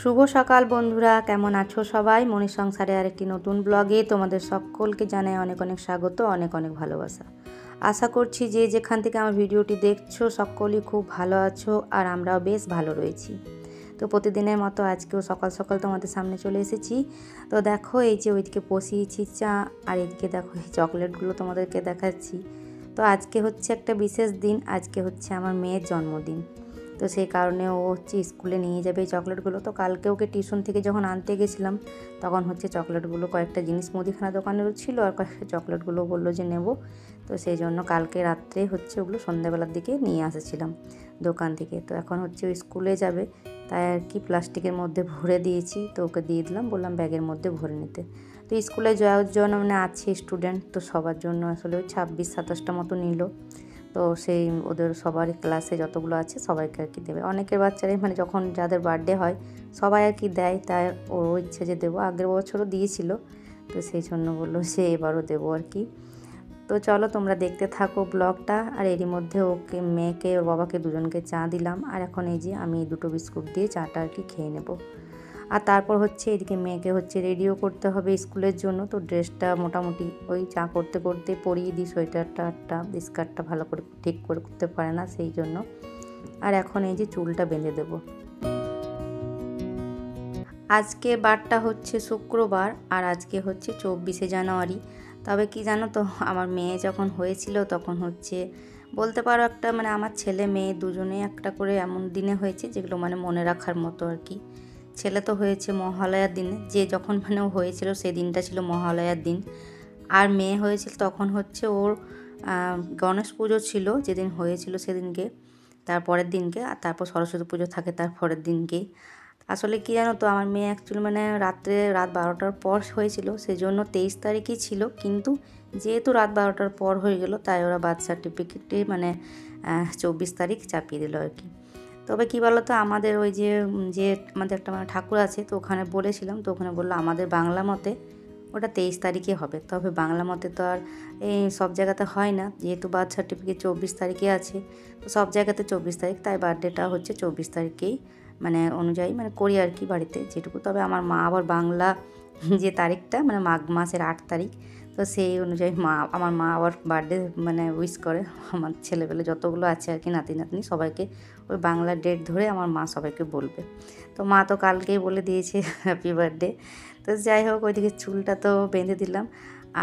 শুভ সকাল বন্ধুরা, কেমন আছো সবাই? মনির সংসারে আরেকটি নতুন ব্লগে তোমাদের সকলকে জানাই অনেক অনেক স্বাগত, অনেক অনেক ভালোবাসা। আশা করছি যে যেখান থেকে আমার ভিডিওটি দেখছো সকলেই খুব ভালো আছো আর আমরাও বেশ ভালো রয়েছি। তো প্রতিদিনের মতো আজকেও সকাল সকাল তোমাদের সামনে চলে এসেছি। তো দেখো এই যে ওইদিকে বসিয়েছি চা, আর এদিকে দেখো এই চকলেটগুলো তোমাদেরকে দেখাচ্ছি। তো আজকে হচ্ছে একটা বিশেষ দিন, আজকে হচ্ছে আমার মেয়ের জন্মদিন। তো সেই কারণে ও হচ্ছে স্কুলে নিয়ে যাবে এই চকলেটগুলো। তো কালকে ওকে টিউশন থেকে যখন আনতে গেছিলাম তখন হচ্ছে চকলেটগুলো কয়েকটা জিনিস মুদিখানা দোকানেরও ছিল আর কয়েকটা চকলেটগুলো বললো যে নেব। তো সেই জন্য কালকে রাত্রে হচ্ছে ওগুলো সন্ধ্যাবেলার দিকে নিয়ে আসছিলাম দোকান থেকে। তো এখন হচ্ছে ও স্কুলে যাবে, তাই আর কি প্লাস্টিকের মধ্যে ভরে দিয়েছি। তো ওকে দিয়ে দিলাম, বললাম ব্যাগের মধ্যে ভরে নিতে। তো স্কুলে যাওয়ার জন্য আছে স্টুডেন্ট, তো সবার জন্য আসলে ওই 26-27টা মতো নিল। তো সেই ওদের সবারই ক্লাসে যতগুলো আছে সবাইকে আর কি দেবে। অনেকের বাচ্চারাই যখন যাদের বার্থডে হয় সবাই আর কি দেয়, তাই ওর ইচ্ছে যে দেবো। আগের বছরও দিয়েছিল, তো সেই জন্য বললো সে এবারও দেবো আর কি। তো চলো তোমরা দেখতে থাকো ব্লগটা। আর এরই মধ্যে ওকে মেয়েকে ওর বাবাকে দুজনকে চা দিলাম, আর এখন এই যে আমি 2টো বিস্কুট দিয়ে চাটা আর কি খেয়ে নেব। আর তারপর হচ্ছে এদিকে মেয়েকে হচ্ছে রেডিও করতে হবে স্কুলের জন্য। তো ড্রেসটা মোটামুটি ওই চা করতে করতে পরিয়ে দিই, সোয়েটারটা স্কার্টটা ভালো করে ঠিক করে করতে পারে না সেই জন্য। আর এখন এই যে চুলটা বেঁধে দেব। আজকে বারটা হচ্ছে শুক্রবার, আর আজকে হচ্ছে 24শে জানুয়ারি। তবে কি জানো তো, আমার মেয়ে যখন হয়েছিল তখন হচ্ছে বলতে পারো একটা আমার ছেলে মেয়ে দুজনেই একটা করে এমন দিনে হয়েছে যেগুলো মনে রাখার মতো আর কি। ছেলে তো হয়েছে মহালয়ার দিনে, যে যখন ও হয়েছিল সেই দিনটা ছিল মহালয়ার দিন। আর মেয়ে হয়েছিল তখন হচ্ছে ওর গণেশ পুজো ছিল যেদিন হয়েছিল সেদিনকে, তারপরের দিনকে, আর তারপর সরস্বতী পুজো থাকে তারপরের দিনকেই। আসলে কি জানো তো, আমার মেয়ে অ্যাকচুয়ালি রাত 12টার পর হয়েছিল, সেই জন্য 23 তারিখই ছিল। কিন্তু যেহেতু রাত 12টার পর হয়ে গেল, তাই ওরা বার্থ সার্টিফিকেটে 24 তারিখ চাপিয়ে দিল আর কি। তবে কী বলো তো, আমাদের ওই যে আমাদের একটা ঠাকুর আছে, তো ওখানে বলেছিলাম, তো ওখানে বললো আমাদের বাংলা মতে ওটা 23 তারিখে হবে। তবে বাংলা মতে তো আর এই সব জায়গাতে হয় না, যেহেতু বার্থ সার্টিফিকেট 24 তারিখে আছে, তো সব জায়গাতে 24 তারিখ, তাই বার্থডেটা হচ্ছে 24 তারিখেই অনুযায়ী করি আর কি বাড়িতে যেটুকু। তবে আমার মা আবার বাংলা যে তারিখটা মাঘ মাসের 8 তারিখ, তো সেই অনুযায়ী আমার মা আবার বার্থডে উইশ করে আমার ছেলেবেলে যতগুলো আছে আর কি, নাতি নাতনি সবাইকে ওই বাংলা ডেট ধরে আমার মা সবাইকে বলবে। তো মা তো কালকেই বলে দিয়েছে হ্যাপি বার্থডে। তো যাই হোক, ওইদিকে চুলটা তো বেঁধে দিলাম।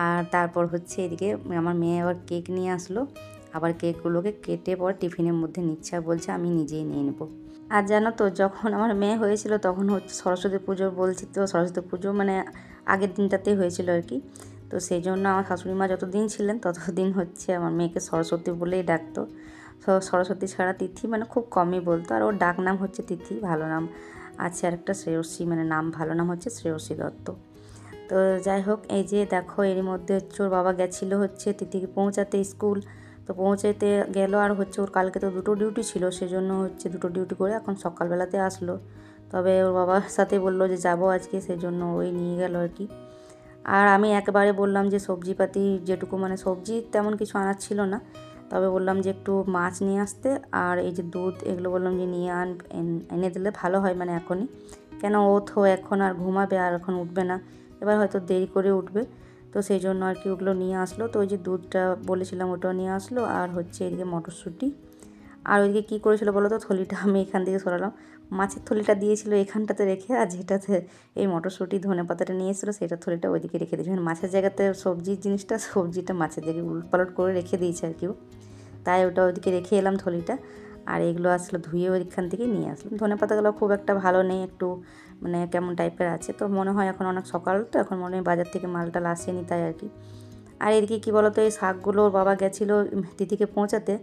আর তারপর হচ্ছে এদিকে আমার মেয়ে আবার কেক নিয়ে আসলো, আবার কেকগুলোকে কেটে পর টিফিনের মধ্যে নিচ্ছে, আর বলছে আমি নিজেই নিয়ে নেবো। আর জানো তো, যখন আমার মেয়ে হয়েছিল তখন হচ্ছে সরস্বতী পুজো, বলছি তো সরস্বতী পুজো আগের দিনটাতেই হয়েছিল আর কি। তো সেই জন্য আমার শাশুড়ি মা যতদিন ছিলেন ততদিন হচ্ছে আমার মেয়েকে সরস্বতী বলেই ডাকতো। সরস্বতী ছাড়া তিথি খুব কমই বলতো। আর ওর ডাক নাম হচ্ছে তিথি, ভালো নাম আছে আর একটা শ্রেয়সী, নাম ভালো নাম হচ্ছে শ্রেয়সী দত্ত। তো যাই হোক, এই যে দেখো এরই মধ্যে হচ্ছে ওর বাবা গেছিলো হচ্ছে তিথিকে পৌঁছাতে স্কুল। তো পৌঁছাতে গেল, আর হচ্ছে ওর কালকে তো 2টো ডিউটি ছিল, সেজন্য হচ্ছে 2টো ডিউটি করে এখন সকালবেলাতে আসলো। তবে ওর বাবার সাথে বললো যে যাবো আজকে, সেজন্য ওই নিয়ে গেল আর কি। আর আমি একবারে বললাম যে সবজিপাতি যেটুকু সবজি তেমন কিছু আনার ছিল না, তবে বললাম যে একটু মাছ নিয়ে আসতে, আর এই যে দুধ এগুলো বললাম যে নিয়ে এনে দিলে ভালো হয় এখনই, কেন ও তো এখন আর ঘুমাবে আর এখন উঠবে না, এবার হয়তো দেরি করে উঠবে। তো সেই জন্য আর কি ওগুলো নিয়ে আসলো। তো ওই যে দুধটা বলেছিলাম ওটাও নিয়ে আসলো, আর হচ্ছে এদিকে মটরশুঁটি। আর ওইদিকে কী করেছিল বলো তো, থলিটা আমি এখান থেকে সরালাম, মাছের থলিটা দিয়েছিল এখানটাতে রেখে, আর যেটাতে এই মটরশুঁটি ধনে পাতাটা নিয়ে এসেছিলো সেটা থলিটা ওইদিকে রেখে দিয়েছে। মাছের জায়গাতে সবজির জিনিসটা, সবজিটা মাছের জায়গায় উলটপালট করে রেখে দিয়েছে আর কি, তাই ওটা ওইদিকে রেখে এলাম থলিটা। আর এগুলো আসলে ধুয়ে ওইখান থেকে নিয়ে আসলাম। ধনে পাতাগুলো খুব একটা ভালো নেই, একটু কেমন টাইপের আছে। তো মনে হয় এখন অনেক সকাল, তো এখন মনে হয় বাজার থেকে মালটাল আসেনি, তাই আর কি। আর এদিকে কী বলতো, এই শাকগুলো ওর বাবা গেছিলো তিথিকে পৌঁছাতে,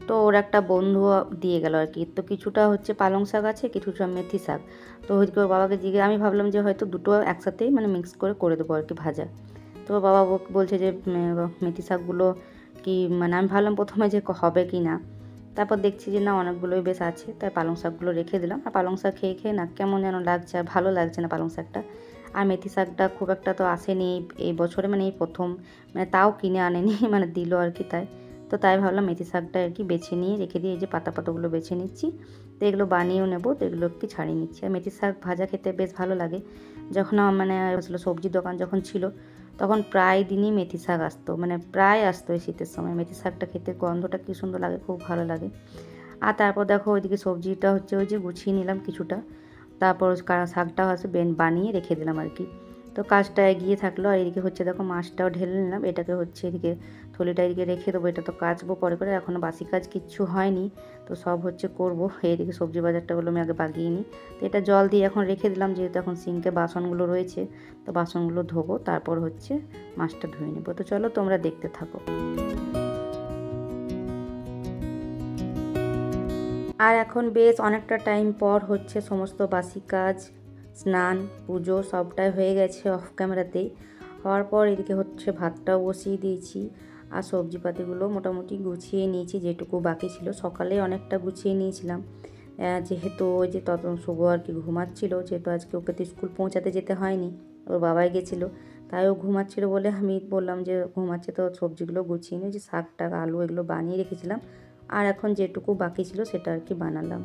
তো ওর একটা বন্ধু দিয়ে গেল আর কি। তো কিছুটা হচ্ছে পালং শাক আছে, কিছুটা মেথি শাক। তো ওইদিকে ওর বাবাকে আমি ভাবলাম যে হয়তো দুটো একসাথেই মিক্স করে দেবো আর কি ভাজা। তো ওর বাবা বলছে যে মেথি শাকগুলো কি আমি ভাবলাম প্রথমে যে হবে কি না, তারপর দেখছি যে না অনেকগুলোই বেশ আছে, তাই পালং শাকগুলো রেখে দিলাম। আর পালং শাক খেয়ে খেয়ে না কেমন যেন লাগছে, আর ভালো লাগছে না পালং শাকটা। আর মেথি শাকটা খুব একটা তো আসেনি এই বছরে, এই প্রথম, তাও কিনে আনেনি দিল আর কি, তাই। তো তাই ভাবলাম মেথি শাকটা আর কি বেছে নিয়ে রেখে দিয়ে, এই যে পাতা পাতাগুলো বেছে নিচ্ছি। তো এগুলো বানিয়েও নেবো, তো এগুলো একটু ছাড়িয়ে নিচ্ছি। আর মেথি শাক ভাজা খেতে বেশ ভালো লাগে। যখন আমার মানে আসলে সবজির দোকান যখন ছিল তখন প্রায় দিনই মেথি শাক আসতো, মানে প্রায় আসতো এই শীতের সময়। মেথি শাকটা খেতে গন্ধটা কী সুন্দর লাগে, খুব ভালো লাগে। আর তারপর দেখো ওইদিকে সবজিটা হচ্ছে ওই যে গুছিয়ে নিলাম কিছুটা, তারপর শাকটাও আছে বানিয়ে রেখে দিলাম আর কি। তো কাজটা এগিয়ে থাকলো। আর এদিকে হচ্ছে দেখো মাছটাও ঢেলে নিলাম, এটাকে হচ্ছে এদিকে থলিটা এদিকে রেখে দেবো। এটা তো কাচবো পরে করে, এখনও বাসি কাজ কিচ্ছু হয়নি, তো সব হচ্ছে করবো। এইদিকে সবজি বাজারটাগুলো আমি আগে বাগিয়ে নিই। তো এটা জল দিয়ে এখন রেখে দিলাম, যেহেতু এখন সিঙ্কে বাসনগুলো রয়েছে, তো বাসনগুলো ধোবো, তারপর হচ্ছে মাছটা ধুয়ে নেবো। তো চলো তোমরা দেখতে থাকো। আর এখন বেশ অনেকটা টাইম পর হচ্ছে সমস্ত বাসি কাজ, স্নান, পুজো সবটাই হয়ে গেছে অফ ক্যামেরাতেই। হওয়ার পর এদিকে হচ্ছে ভাতটাও বসিয়ে দিয়েছি, আর সবজিপাতিগুলো মোটামুটি গুছিয়ে নিয়েছি, যেটুকু বাকি ছিল। সকালে অনেকটা গুছিয়ে নিয়েছিলাম, যেহেতু ওই যে শুভ আর কি ঘুমাচ্ছিল, যেহেতু আজকে ওকে তো স্কুল পৌঁছাতে যেতে হয়নি, ওর বাবাই গেছিলো, তাই ও ঘুমাচ্ছিল বলে আমি বললাম যে ঘুমাচ্ছে তো সবজিগুলো গুছিয়ে নিয়ে, যে শাক টাক আলু এগুলো বানিয়ে রেখেছিলাম, আর এখন যেটুকু বাকি ছিল সেটা আর কি বানালাম।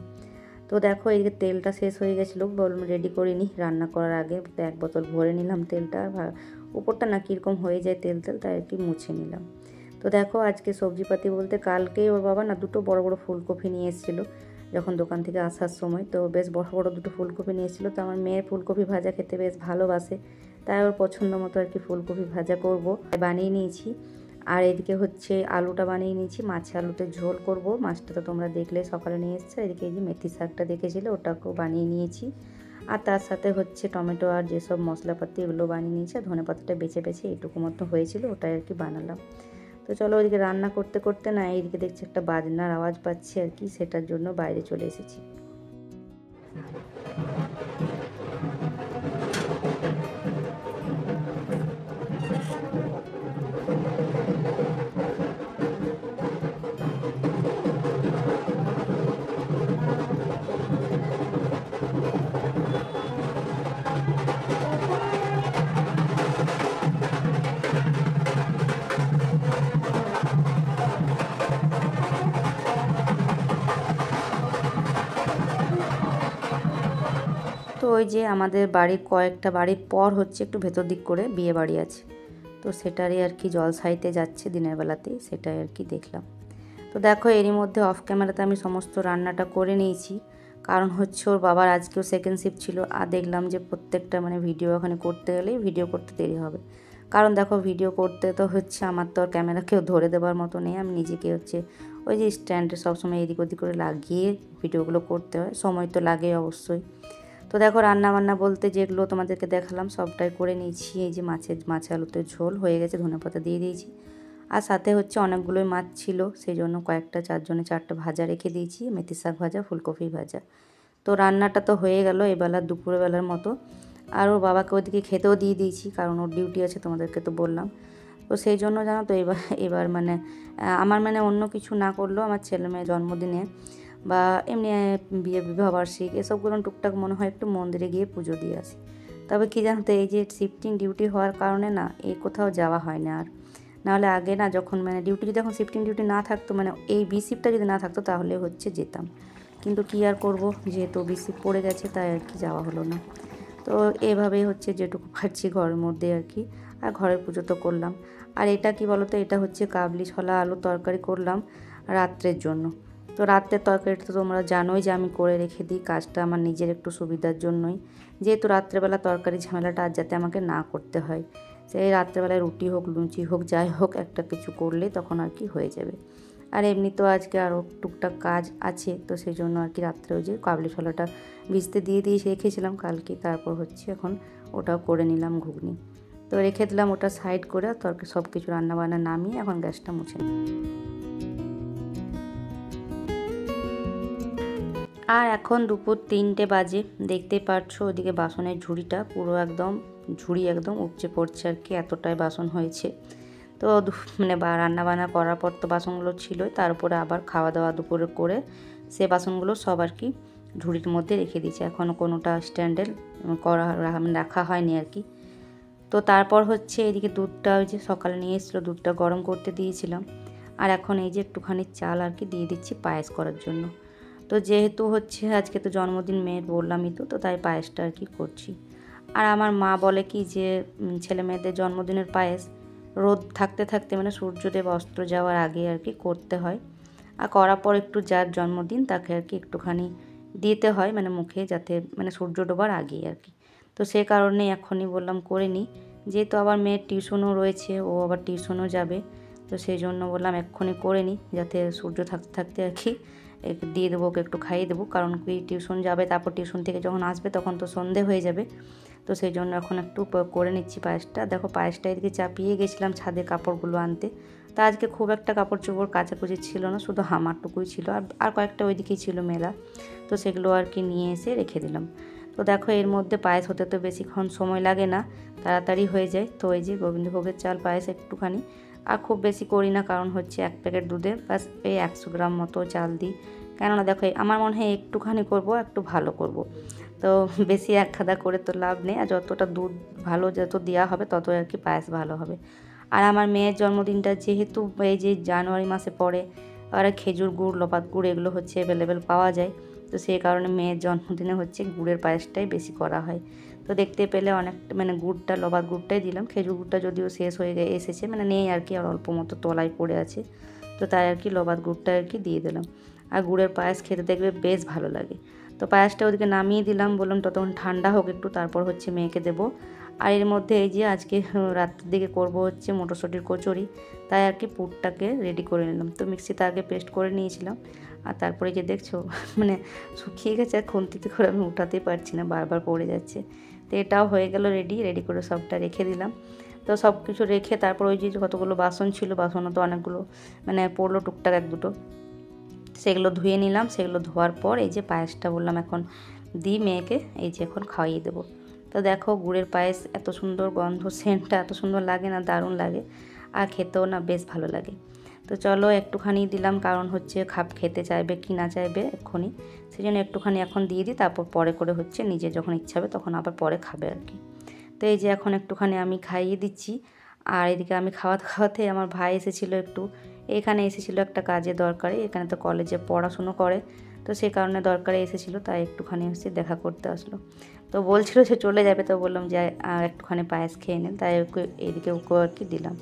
তো দেখো এদিকে তেলটা শেষ হয়ে গেছিলো, বললাম রেডি করে নিই রান্না করার আগে। তো 1 বোতল ভরে নিলাম তেলটা, উপরটা না কীরকম হয়ে যায় তেল তাই আর কি মুছে নিলাম। তো দেখো আজকে সবজিপাতি বলতে কালকেই ওর বাবা না 2টো বড় বড় ফুলকপি নিয়ে এসেছিলো যখন দোকান থেকে আসার সময়। তো বেশ বড় বড় 2টো ফুলকপি নিয়ে এসেছিলো। তো আমার মেয়ে ফুলকপি ভাজা খেতে বেশ ভালোবাসে, তাই ওর পছন্দ মতো আর কি ফুলকপি ভাজা করব, বানিয়ে নিয়েছি। আর এদিকে হচ্ছে আলুটা বানিয়ে নিয়েছি, মাছ আলুতে ঝোল করব। মাছটা তো তোমরা দেখলে সকালে নিয়ে এসেছে। এদিকে এই যে মেথি শাকটা দেখেছিলে ওটাকেও বানিয়ে নিয়েছি, আর তার সাথে হচ্ছে টমেটো আর যেসব মশলাপাতি এগুলো বানিয়ে নিয়েছি। আর ধনেপাতাটা বেছে বেছে এইটুকু মতো হয়েছিল, ওটাই আর কি বানালাম। তো চলো ওইদিকে রান্না করতে করতে না এইদিকে দেখছি একটা বাজনার আওয়াজ পাচ্ছি আর কি, সেটার জন্য বাইরে চলে এসেছি। তো ওই যে আমাদের বাড়ির কয়েকটা বাড়ির পর হচ্ছে একটু ভেতর দিক করে বিয়ে বাড়ি আছে, তো সেটারই আর কি জল সাইতে যাচ্ছে দিনের বেলাতেই, সেটাই আর কি দেখলাম। তো দেখো এরই মধ্যে অফ ক্যামেরাতে আমি সমস্ত রান্নাটা করে নিয়েছি, কারণ হচ্ছে ওর বাবার আজকেও সেকেন্ড শিফট ছিল। আর দেখলাম যে প্রত্যেকটা মানে ভিডিও ওখানে করতে গেলেই ভিডিও করতে দেরি হবে, কারণ দেখো ভিডিও করতে তো হচ্ছে আমার তো আর ক্যামেরা কেউ ধরে দেওয়ার মতো নেই, আমি নিজেকে হচ্ছে ওই যে স্ট্যান্ডে সবসময় এদিক ওদিক করে লাগিয়ে ভিডিওগুলো করতে হয়, সময় তো লাগে অবশ্যই। তো দেখো রান্না বান্না বলতে যেগুলো তোমাদেরকে দেখালাম সবটাই করে নিয়েছি। এই যে মাছ আলুতে ঝোল হয়ে গেছে, ধনেপাতা দিয়ে দিয়েছি, আর সাথে হচ্ছে অনেকগুলোই মাছ ছিল, সেই জন্য কয়েকটা 4 ভাজা রেখে দিয়েছি, মেথি শাক ভাজা, ফুলকপি ভাজা। তো রান্নাটা তো হয়ে গেল এবেলা দুপুরবেলার মতো। আর ওর বাবাকে ওইদিকে খেতেও দিয়ে দিয়েছি, কারণ ওর ডিউটি আছে, তোমাদেরকে তো বললাম। তো সেই জন্য জানো তো এবার মানে আমার মানে অন্য কিছু না করলেও আমার ছেলে মেয়ের জন্মদিনে বা এমনি বিবাহবার্ষিক এসবগুলো টুকটাক মনে হয় একটু মন্দিরে গিয়ে পুজো দিয়ে আসি। তবে কি জানো তো এই যে শিফটিং ডিউটি হওয়ার কারণে না এই কোথাও যাওয়া হয় না। আর নাহলে আগে না যখন মানে ডিউটি যদি এখন শিফটিং ডিউটি না থাকতো, মানে এই বি শিফটটা যদি না থাকতো তাহলে হচ্ছে যেতাম, কিন্তু কি আর করব, যেহেতু বি শিফট পড়ে গেছে তাই আর কি যাওয়া হলো না। তো এভাবেই হচ্ছে যেটুকু পারছি ঘরের মধ্যে আর কি, আর ঘরের পুজো তো করলাম। আর এটা কি বলো তো, এটা হচ্ছে কাবলি ছোলা আলু তরকারি করলাম রাত্রের জন্য। তো রাত্রের তরকারিটা তো তোমরা জানোই যে আমি করে রেখে দিই, কাজটা আমার নিজের একটু সুবিধার জন্যই, যেহেতু রাত্রেবেলা তরকারি ঝামেলাটা আর যাতে আমাকে না করতে হয়। সেই রাত্রেবেলায় রুটি হোক লুচি হোক যাই হোক একটা কিছু করলে তখন আর কি হয়ে যাবে। আর এমনি তো আজকে আরও টুকটাক কাজ আছে, তো সেই জন্য আর কি রাত্রে ওই যে কাবলি ছোলাটা ভিজতে দিয়ে রেখেছিলাম কালকে, তারপর হচ্ছে এখন ওটাও করে নিলাম ঘুগনি। তো রেখে দিলাম ওটা সাইড করে, তরকারি সব কিছু রান্নাবান্না নামিয়ে এখন গ্যাসটা মুছে নিই। আর এখন দুপুর 3টে বাজে, দেখতে পাচ্ছ ওদিকে বাসনের ঝুড়িটা পুরো একদম উপচে পড়ছে আর কি, এতটাই বাসন হয়েছে। তো মানে রান্নাবান্না করার পর তো বাসনগুলো ছিলই, তার উপরে আবার খাওয়া দাওয়া দুপুরে করে সে বাসনগুলো সব আর কি ঝুড়ির মধ্যে রেখে দিয়েছি, এখনও কোনোটা স্ট্যান্ডে রাখা হয়নি আর কি। তো তারপর হচ্ছে এদিকে দুধটা ওই যে সকালে নিয়ে এসেছিলো, দুধটা গরম করতে দিয়েছিলাম। আর এখন এই যে একটুখানি চাল আর কি দিয়ে দিচ্ছি পায়েস করার জন্য। তো যেহেতু হচ্ছে আজকে তো জন্মদিন মেয়ের, বললামই তো তাই পায়েসটা আর কি করছি। আর আমার মা বলে কি যে ছেলে মেয়েদের জন্মদিনের পায়েস রোদ থাকতে থাকতে মানে সূর্যদেব অস্ত যাওয়ার আগে আর কি করতে হয়। আর করার পর একটু যার জন্মদিন তাকে আর কি একটুখানি দিতে হয় মানে মুখে, যাতে মানে সূর্য ডোবার আগেই আর কি। তো সে কারণে এখনই বললাম করে নিই, যেহেতু আবার মেয়ের টিউশনও রয়েছে, ও আবার টিউশনও যাবে। তো সেই জন্য বললাম এক্ষুনি করে নিই, যাতে সূর্য থাকতে থাকতে আর কি দিয়ে দেবো, ওকে একটু খাইয়ে দেবো। কারণ কি টিউশন যাবে, তারপর টিউশন থেকে যখন আসবে তখন তো সন্ধে হয়ে যাবে। তো সেই জন্য এখন একটু করে নিচ্ছি পায়েসটা। দেখো পায়েসটা এদিকে চাপিয়ে গেছিলাম ছাদে কাপড়গুলো আনতে। তা আজকে খুব একটা কাপড় চোপড় কাচাকুচি ছিল না, শুধু হামারটুকুই ছিল, আর কয়েকটা ওইদিকেই ছিল মেলা। তো সেগুলো আর কি নিয়ে এসে রেখে দিলাম। তো দেখো এর মধ্যে পায়েস হতে তো বেশিক্ষণ সময় লাগে না, তাড়াতাড়ি হয়ে যায়। তো এই যে গোবিন্দভোগের চাল পায়েস একটুখানি, আর খুব বেশি করি না, কারণ হচ্ছে 1 প্যাকেট দুধে বাস এই 100 গ্রাম মতো চাল দিই। কেননা দেখো আমার মনে হয় একটুখানি করব, একটু ভালো করব। তো বেশি এক খাদা করে তো লাভ নেই, আর যতটা দুধ ভালো যত দেওয়া হবে তত আর কি পায়েস ভালো হবে। আর আমার মেয়ের জন্মদিনটা যেহেতু এই যে জানুয়ারি মাসে পড়ে, আর খেজুর গুড়, লবাদ গুড় এগুলো হচ্ছে অ্যাভেলেবেল পাওয়া যায়। তো সেই কারণে মেয়ের জন্মদিনে হচ্ছে গুড়ের পায়েসটাই বেশি করা হয়। তো দেখতে পেলে অনেকটা মানে গুড়টা, লবাদ গুড়টাই দিলাম, খেজুর গুড়টা যদিও শেষ হয়ে এসেছে, মানে নেই আর কি, আর অল্প মতো তলায় পড়ে আছে। তো তাই আর কি লবাদ গুড়টা আর কি দিয়ে দিলাম। আর গুড়ের পায়েস খেতে দেখবে বেশ ভালো লাগে। তো পায়েসটা ওদিকে নামিয়ে দিলাম, বললাম ততক্ষণ ঠান্ডা হোক একটু, তারপর হচ্ছে মেয়েকে দেবো। আর এর মধ্যে এই যে আজকে রাত্রের দিকে করব হচ্ছে মটরশুঁটির কচুরি, তাই আর কি পুরটাকে রেডি করে নিলাম। তো মিক্সিতে আগে পেস্ট করে নিয়েছিলাম, আর তারপরে যে দেখছো মানে শুকিয়ে গেছে, আর খুন্তিতে করে আমি উঠাতেই পারছি না, বারবার পড়ে যাচ্ছে। তো এটাও হয়ে গেল রেডি করে সবটা রেখে দিলাম। তো সব কিছু রেখে তারপর ওই যে কতগুলো বাসন ছিল, বাসনও তো অনেকগুলো মানে পড়লো টুকটাক 1-2, সেগুলো ধুয়ে নিলাম। সেগুলো ধোয়ার পর এই যে পায়েসটা বললাম এখন দিই মেয়েকে, এই যে এখন খাইয়ে দেবো। তো দেখো গুড়ের পায়েস এত সুন্দর গন্ধ, সেন্টটা এত সুন্দর লাগে না, দারুণ লাগে, আর খেতেও না বেশ ভালো লাগে। তো চলো একটুখানি দিলাম, কারণ হচ্ছে খেতে চাইবে কি না চাইবে এক্ষুনি, সেই জন্য একটুখানি এখন দিয়ে দিই, তারপর পরে করে হচ্ছে নিজে যখন ইচ্ছা হবে তখন আবার পরে খাবে আর কি। তো এই যে এখন একটুখানি আমি খাইয়ে দিচ্ছি। আর এদিকে আমি খাওয়াতে আমার ভাই এসেছিলো একটু, এখানে এসেছিলো একটা কাজে দরকারে, এখানে তো কলেজে পড়াশুনো করে, তো সেই কারণে দরকারে এসেছিলো, তাই একটুখানি হচ্ছে দেখা করতে আসলো। তো বলছিল যে চলে যাবে, তো বললাম যে একটুখানি পায়েস খেয়ে নেন, তাই ওকে এইদিকে ওকে আর কি দিলাম।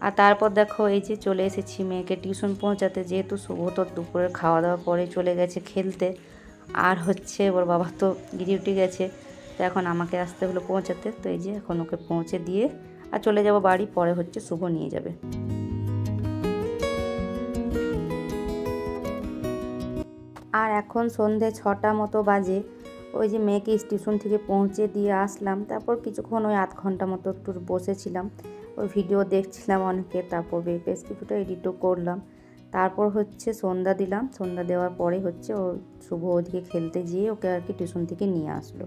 আর তারপর দেখো এই যে চলে এসেছি মেয়েকে টিউশন পৌঁছাতে, যেহেতু শুভ তো দুপুরের খাওয়া দাওয়া পরে চলে গেছে খেলতে, আর হচ্ছে ওর বাবা তো ডিউটি গেছে, তো এখন আমাকে আসতে হলো পৌঁছাতে। তো এই যে এখন ওকে পৌঁছে দিয়ে আর চলে যাব বাড়ি, পরে হচ্ছে শুভ নিয়ে যাবে। আর এখন সন্ধে 6টা মতো বাজে। ওই যে মেয়েকে স্টেশন থেকে পৌঁছে দিয়ে আসলাম, তারপর কিছুক্ষণ ওই 8 ঘন্টা মতো একটু বসেছিলাম, ওই ভিডিও দেখছিলাম অনেকে, তারপর বেশ কিছুটা এডিটও করলাম। তারপর হচ্ছে সন্ধ্যা দিলাম, সন্ধ্যা দেওয়ার পরে হচ্ছে ও শুভ ওদিকে খেলতে গিয়ে ওকে আর কি টিউশন থেকে নিয়ে আসলো।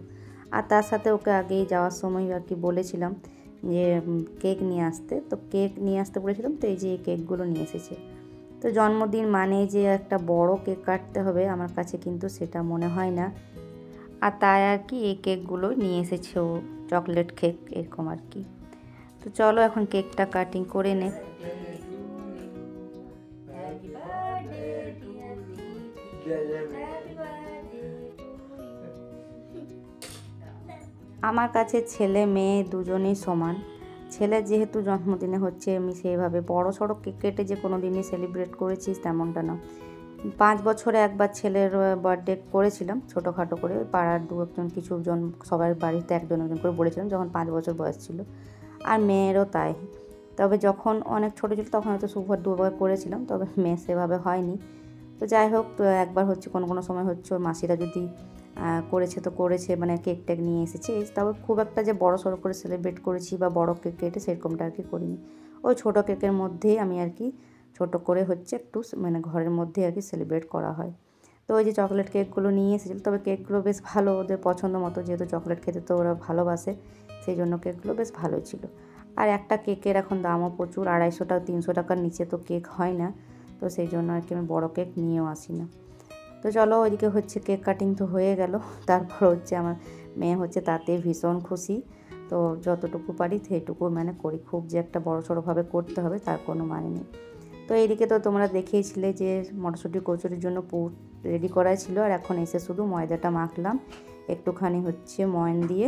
আর তার সাথে ওকে আগেই যাওয়ার সময় আর কি বলেছিলাম যে কেক নিয়ে আসতে, তো কেক নিয়ে আসতে বলেছিলাম, তো এই যে এই কেকগুলো নিয়ে এসেছে। তো জন্মদিন মানে যে একটা বড় কেক কাটতে হবে আমার কাছে কিন্তু সেটা মনে হয় না, আর তাই আর কি এই কেকগুলো নিয়ে এসেছে ও, চকলেট কেক এরকম আর কি। তো চলো এখন কেকটা কাটিং করে নে। আমার কাছে ছেলে মেয়ে দুজনেই সমান। ছেলের যেহেতু জন্মদিনে হচ্ছে আমি সেইভাবে বড় সড়ো কেক কেটে যে কোনো দিনই সেলিব্রেট করেছিস তেমনটা না। 5 বছরে একবার ছেলের বার্থডে করেছিলাম ছোটোখাটো করে, পাড়ার 2-1 কিছুজন সবার বাড়িতে একজন করে বলেছিলাম যখন 5 বছর বয়স ছিল। আর মেয়েরও তাই, তবে যখন অনেক ছোটো ছিল তখন হয়তো শুভর 2বার করেছিলাম, তবে মেয়ে সেভাবে হয়নি। তো যাই হোক, তো একবার হচ্ছে কোনো সময় হচ্ছে ওর মাসিরা যদি করেছে তো করেছে, মানে কেক টেক নিয়ে এসেছে, তবে খুব একটা যে বড় সড়ো করে সেলিব্রেট করেছি বা বড় কেক কেটে সেরকমটা আর কি করিনি। ওই ছোটো কেকের মধ্যেই আমি আর কি ছোটো করে হচ্ছে একটু মানে ঘরের মধ্যে আর কি সেলিব্রেট করা হয়। তো ওই যে চকলেট কেকগুলো নিয়ে এসেছিলো, তবে কেকগুলো বেশ ভালো, ওদের পছন্দ মতো, যেহেতু চকলেট খেতে তো ওরা ভালোবাসে, সেই জন্য কেকগুলো বেশ ভালোই ছিল। আর একটা কেকের এখন দামও প্রচুর, 250-300 টাকার নিচে তো কেক হয় না, তো সেই জন্য আর কি আমি বড়ো কেক নিয়েও আসি না। তো চলো ওইদিকে হচ্ছে কেক কাটিং তো হয়ে গেল, তারপর হচ্ছে আমার মেয়ে হচ্ছে তাতে ভীষণ খুশি। তো যতটুকু পারি সেইটুকু মানে করি, খুব যে একটা বড় সড়োভাবে করতে হবে তার কোনো মানে নেই। তো এইদিকে তো তোমরা দেখেইছিলে যে মটরশুঁটি কচুরির জন্য পুর রেডি করাই ছিল, আর এখন এসে শুধু ময়দাটা মাখলাম, একটুখানি হচ্ছে ময়ন দিয়ে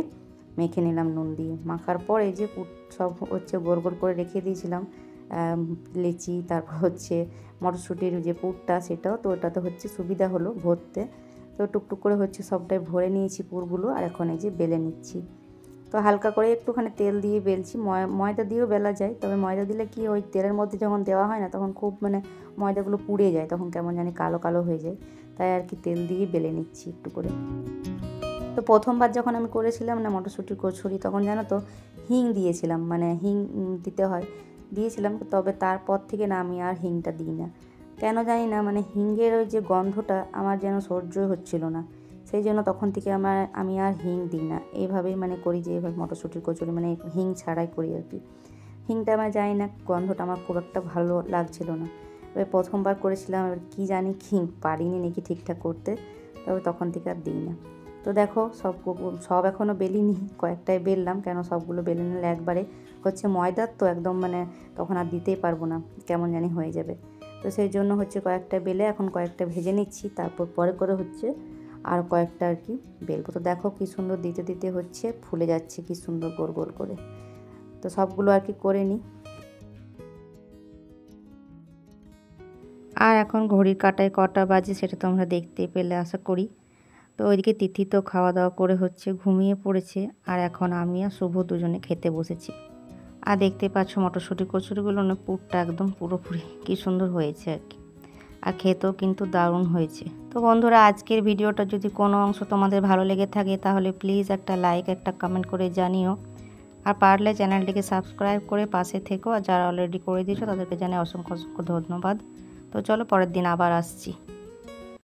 মেখে নিলাম নুন দিয়ে। মাখার পর এই যে পুর সব হচ্ছে গোল গোল করে রেখে দিয়েছিলাম লিচি, তারপর হচ্ছে মটরশুঁটির যে পুরটা সেটাও, তো ওটাতে হচ্ছে সুবিধা হলো ভরতে। তো টুকটুক করে হচ্ছে সবটাই ভরে নিয়েছি পুরগুলো, আর এখন এই যে বেলে নিচ্ছি। তো হালকা করে একটুখানি তেল দিয়ে বেলছি, ময়দা দিয়েও বেলা যায়, তবে ময়দা দিলে কি ওই তেলের মধ্যে যখন দেওয়া হয় না তখন খুব মানে ময়দাগুলো পুড়ে যায়, তখন কেমন জানি কালো কালো হয়ে যায়, তাই আর কি তেল দিয়ে বেলে নিচ্ছি একটু করে। তো প্রথমবার যখন আমি করেছিলাম না মটরশুঁটির কচুরি, তখন জানো তো হিং দিয়েছিলাম, মানে হিং দিতে হয় দিয়েছিলাম, তবে তারপর থেকে না আমি আর হিংটা দিই না, কেন জানি না, মানে হিংয়ের ওই যে গন্ধটা আমার যেন সহ্যই হচ্ছিল না, সেই জন্য তখন থেকে আমি আর হিং দিই না, এইভাবেই মানে করি যে এভাবে মটরশুঁটির কচুরি মানে হিং ছাড়াই করি আর কি। হিংটা আমার জানি না, গন্ধটা আমার খুব একটা ভালো লাগছিল না, এবার প্রথমবার করেছিলাম, এবার কী জানি হিং পারিনি নাকি ঠিকঠাক করতে, তবে তখন থেকে আর দিই না। তো দেখো সব এখনও বেলিনি, কয়েকটাই বেললাম, কেন সবগুলো বেলে নিলে একবারে হচ্ছে ময়দার তো একদম মানে তখন আর দিতেই পারবো না, কেমন জানি হয়ে যাবে, তো সেই জন্য হচ্ছে কয়েকটা বেলে এখন কয়েকটা ভেজে নিচ্ছি, তারপর পরে করে হচ্ছে আর কয়েকটা আর কি বেলবো। তো দেখো কী সুন্দর দিতে দিতে হচ্ছে ফুলে যাচ্ছে, কী সুন্দর গোল গোল করে, তো সবগুলো আর কি করে নিই। আর এখন ঘড়ির কাঁটায় কটা বাজে সেটা তোমরা দেখতেই পেলে আশা করি। তো ওইদিকে তিথি তো খাওয়া দাওয়া করে হচ্ছে ঘুমিয়ে পড়েছে, আর এখন আমি আর শুভ দুজনে খেতে বসেছি। আর দেখতে পাচ্ছ মটরশুঁটি কচুরিগুলো না পুরটা একদম পুরোপুরি কী সুন্দর হয়েছে আর কি, আর খেতেও কিন্তু দারুণ হয়েছে। তো বন্ধুরা, আজকের ভিডিওটা যদি কোনো অংশ তোমাদের ভালো লেগে থাকে তাহলে প্লিজ একটা লাইক একটা কমেন্ট করে জানিও, আর পারলে চ্যানেলটিকে সাবস্ক্রাইব করে পাশে থেকো, আর যারা অলরেডি করে দিয়েছো তাদেরকে জানাই অসংখ্য অসংখ্য ধন্যবাদ। তো চলো পরের দিন আবার আসছি।